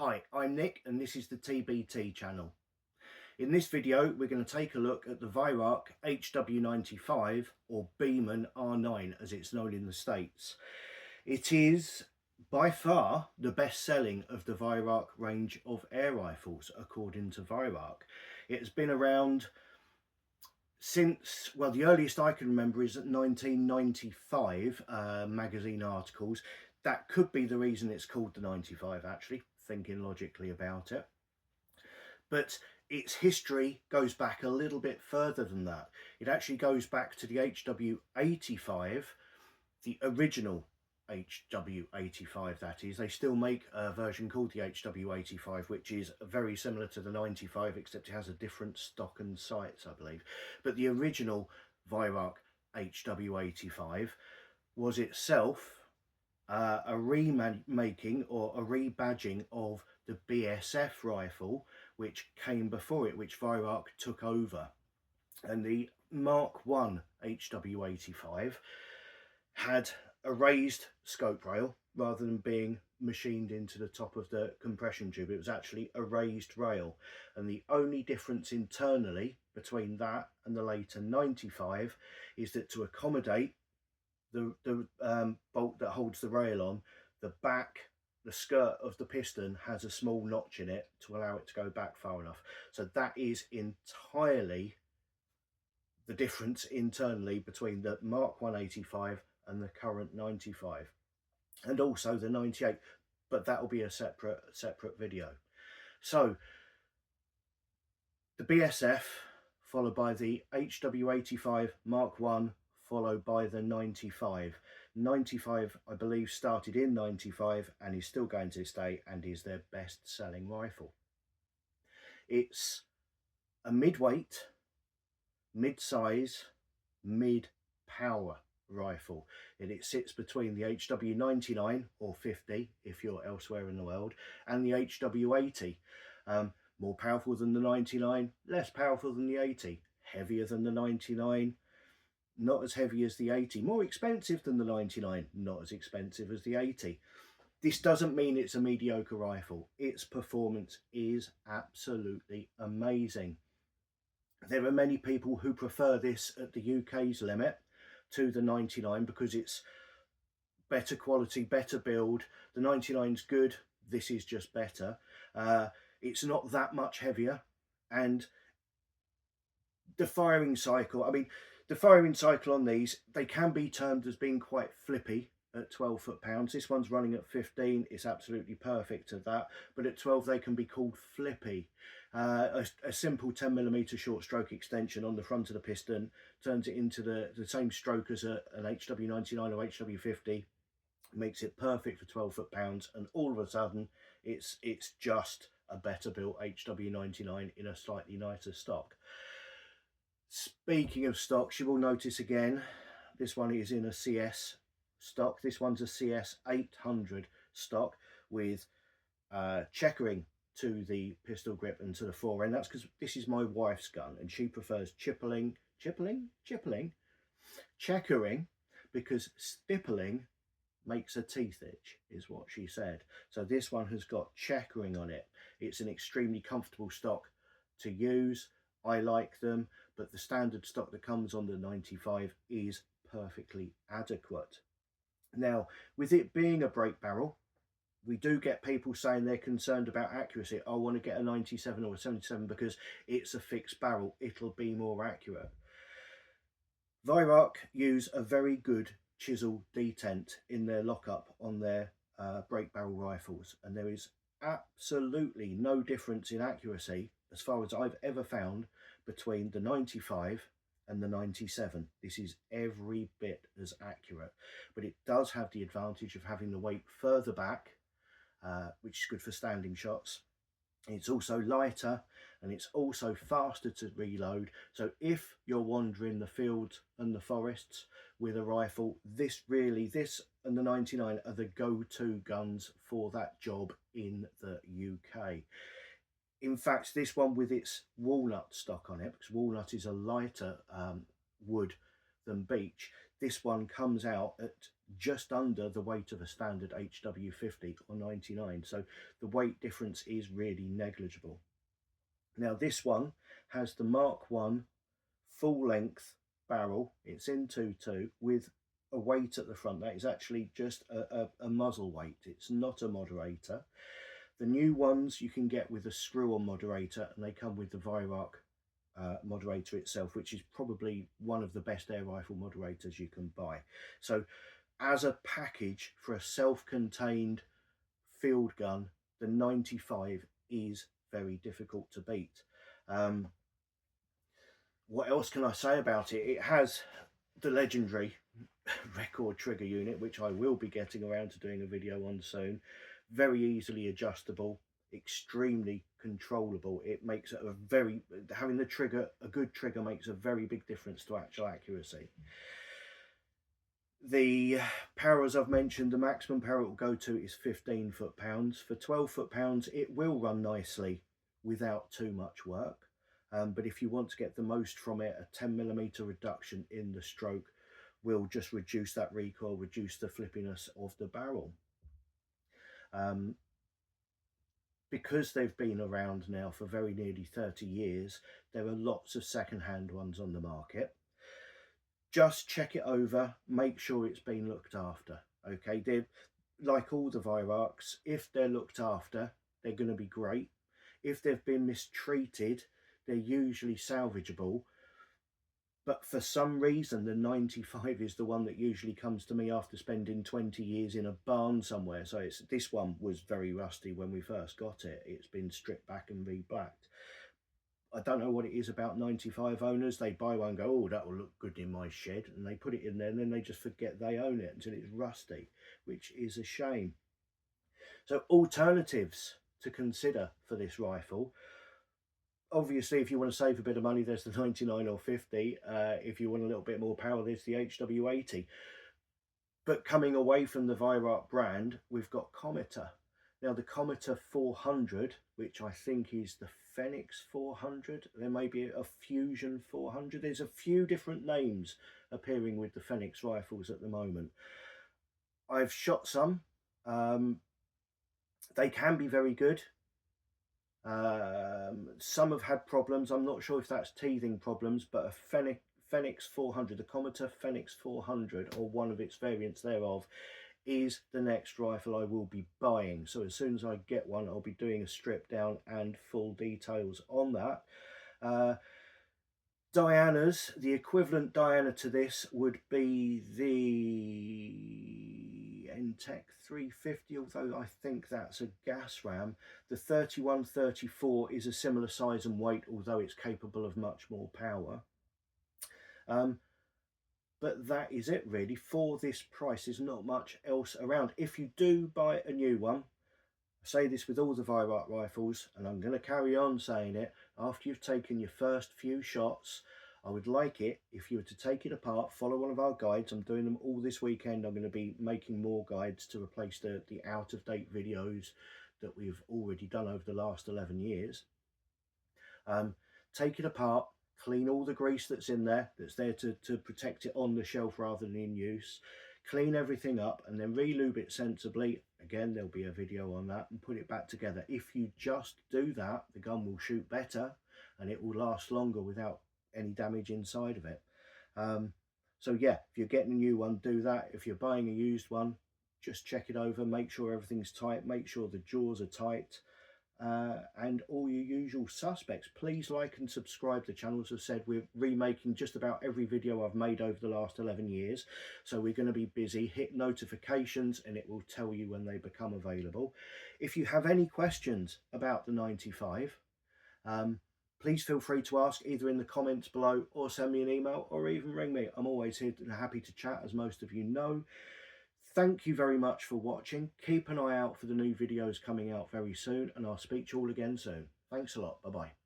Hi, I'm Nick and this is the TBT channel. In this video we're going to take a look at the Weihrauch HW95 or Beeman R9 as it's known in the States. It is by far the best selling of the Weihrauch range of air rifles according to Weihrauch. It has been around since, well, the earliest I can remember is at 1995 magazine articles. That could be the reason it's called the 95 actually, thinking logically about it. But its history goes back a little bit further than that. It actually goes back to the HW85, the original HW85 that is. They still make a version called the HW85 which is very similar to the 95 except it has a different stock and sights, I believe. But the original Weihrauch HW85 was itself a remaking or a rebadging of the BSF rifle which came before it, which Weihrauch took over. And the Mark 1 HW85 had a raised scope rail rather than being machined into the top of the compression tube. It was actually a raised rail, and the only difference internally between that and the later 95 is that to accommodate the bolt that holds the rail on, the skirt of the piston has a small notch in it to allow it to go back far enough. So that is entirely the difference internally between the Mark 185 and the current 95, and also the 98, but that will be a separate video. So the BSF followed by the HW85 Mark 1 followed by the 95. 95 I believe started in 95 and is still going to this day and is their best selling rifle. It's a mid-weight, mid-size, mid-power rifle, and it sits between the HW99 or 50 if you're elsewhere in the world and the HW80. More powerful than the 99, less powerful than the 80, heavier than the 99, not as heavy as the 80, more expensive than the 99, not as expensive as the 80. This doesn't mean it's a mediocre rifle. Its performance is absolutely amazing. There are many people who prefer this at the UK's limit to the 99 because it's better quality, better build. The 99's good, this is just better. It's not that much heavier, and the firing cycle, I mean, the firing cycle on these, they can be termed as being quite flippy at 12 foot-pounds. This one's running at 15, it's absolutely perfect at that, but at 12 they can be called flippy. A simple 10mm short stroke extension on the front of the piston turns it into the same stroke as an HW99 or HW50, makes it perfect for 12 foot-pounds, and all of a sudden it's just a better built HW99 in a slightly nicer stock. Speaking of stocks, you will notice again this one is in a CS stock. This one's a CS 800 stock with checkering to the pistol grip and to the fore end. That's because this is my wife's gun and she prefers checkering, because stippling makes her teeth itch, is what she said. So this one has got checkering on it. It's an extremely comfortable stock to use. I like them, but the standard stock that comes on the 95 is perfectly adequate. Now, with it being a break barrel, we do get people saying they're concerned about accuracy. I want to get a 97 or a 77 because it's a fixed barrel, it'll be more accurate. Weihrauch use a very good chisel detent in their lockup on their break barrel rifles, and there is absolutely no difference in accuracy as far as I've ever found between the 95 and the 97. This is every bit as accurate, but it does have the advantage of having the weight further back, which is good for standing shots. It's also lighter and it's also faster to reload. So if you're wandering the fields and the forests with a rifle, this and the 99 are the go-to guns for that job in the UK. In fact, this one with its walnut stock on it, because walnut is a lighter wood than beech, this one comes out at just under the weight of a standard HW50 or 99. So the weight difference is really negligible. Now this one has the Mark 1 full length barrel. It's in 2.2 with a weight at the front. That is actually just a muzzle weight. It's not a moderator. The new ones you can get with a screw-on moderator, and they come with the Weihrauch moderator itself, which is probably one of the best air rifle moderators you can buy. So as a package for a self-contained field gun, the 95 is very difficult to beat. What else can I say about it? It has the legendary record trigger unit, which I will be getting around to doing a video on soon. Very easily adjustable, extremely controllable. It makes it having the trigger, a good trigger, makes a very big difference to actual accuracy. The power, as I've mentioned, the maximum power it will go to is 15 foot-pounds. For 12 foot-pounds, it will run nicely without too much work. But if you want to get the most from it, a 10mm reduction in the stroke will just reduce that recoil, reduce the flippiness of the barrel. Because they've been around now for very nearly 30 years, there are lots of second-hand ones on the market. Just check it over, make sure it's been looked after. Okay, they're like all the Weihrauchs. If they're looked after, they're going to be great. If they've been mistreated, they're usually salvageable. But for some reason, the 95 is the one that usually comes to me after spending 20 years in a barn somewhere. So this one was very rusty when we first got it. It's been stripped back and re-blacked. I don't know what it is about 95 owners. They buy one and go, oh, that will look good in my shed. And they put it in there and then they just forget they own it until it's rusty, which is a shame. So alternatives to consider for this rifle. Obviously, if you want to save a bit of money, there's the 99 or 50. If you want a little bit more power, there's the HW80. But coming away from the Weihrauch brand, we've got Cometer. Now the Cometer 400, which I think is the Phoenix 400, there may be a Fusion 400. There's a few different names appearing with the Phoenix rifles at the moment. I've shot some. They can be very good. Some have had problems. I'm not sure if that's teething problems, but a Phoenix 400, the Cometer Phoenix 400, or one of its variants thereof, is the next rifle I will be buying. So as soon as I get one, I'll be doing a strip down and full details on that. Diana's, the equivalent Diana to this would be the Entech 350, although I think that's a gas ram. The 3134 is a similar size and weight, although it's capable of much more power. But that is it really. For this price, there's not much else around. If you do buy a new one, I say this with all the Weihrauch rifles, and I'm going to carry on saying it, after you've taken your first few shots, I would like it if you were to take it apart, follow one of our guides. I'm doing them all this weekend. I'm going to be making more guides to replace the out-of-date videos that we've already done over the last 11 years. Take it apart, clean all the grease that's in there, to protect it on the shelf rather than in use. Clean everything up and then re-lube it sensibly. Again, there'll be a video on that, and put it back together. If you just do that, the gun will shoot better and it will last longer without any damage inside of it. So yeah, if you're getting a new one, do that. If you're buying a used one, just check it over, make sure everything's tight, make sure the jaws are tight, and all your usual suspects. Please like and subscribe. The channel, as I've said, we're remaking just about every video I've made over the last 11 years, so we're going to be busy. Hit notifications and it will tell you when they become available. If you have any questions about the 95, please feel free to ask either in the comments below or send me an email or even ring me. I'm always here and happy to chat, as most of you know. Thank you very much for watching. Keep an eye out for the new videos coming out very soon, and I'll speak to you all again soon. Thanks a lot. Bye-bye.